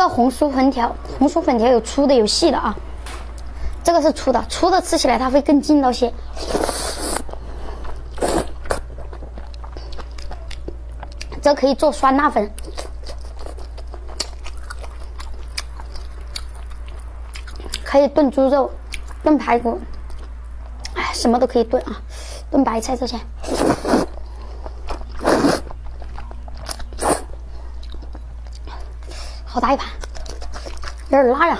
个红薯粉条，红薯粉条有粗的有细的啊，这个是粗的，粗的吃起来它会更劲道些。这可以做酸辣粉，可以炖猪肉、炖排骨，哎，什么都可以炖啊，炖白菜这些。好大一盘，有点辣呀。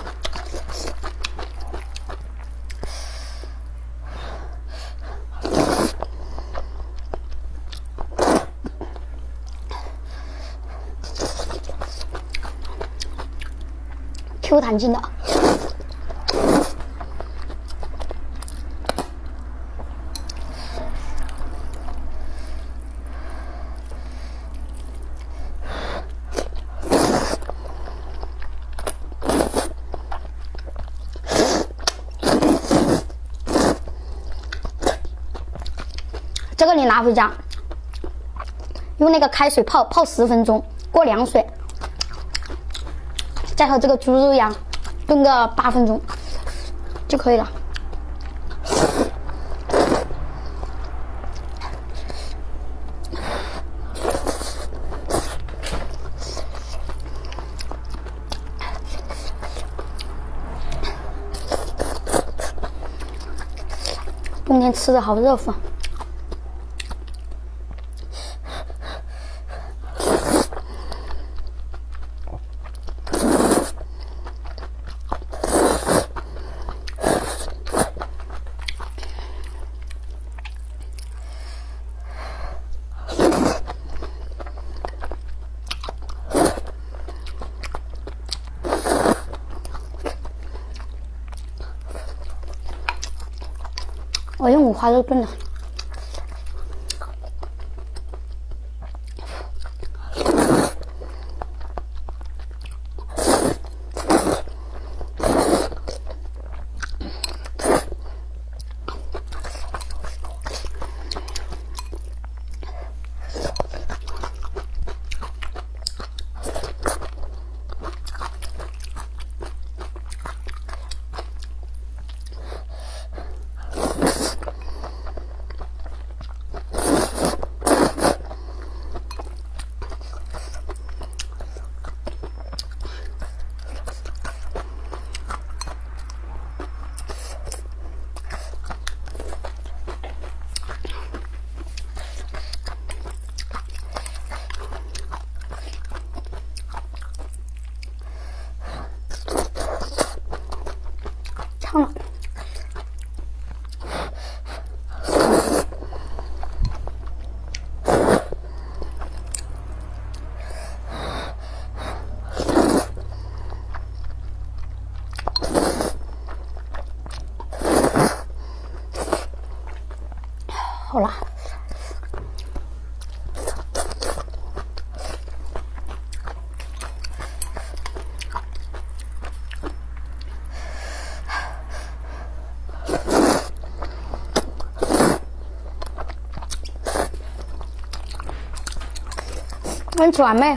Q 弹劲的，这个你拿回家，用那个开水泡10分钟，过凉水。再和这个猪肉一样，炖个8分钟就可以了。冬天吃的好热乎。我用五花肉炖的，烫了。好了。你吃完没？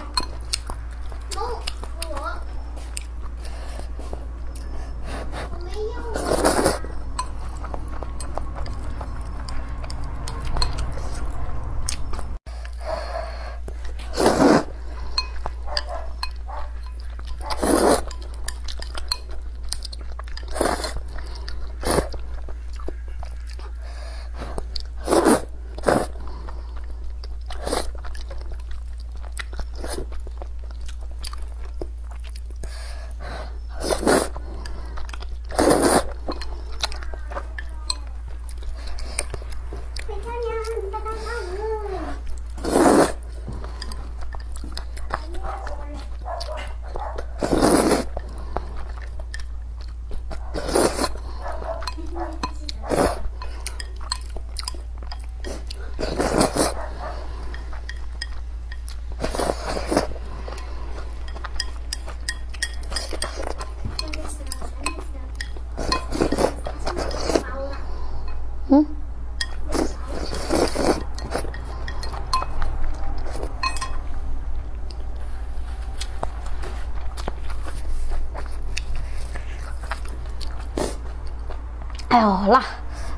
哎呦，辣，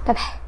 拜拜。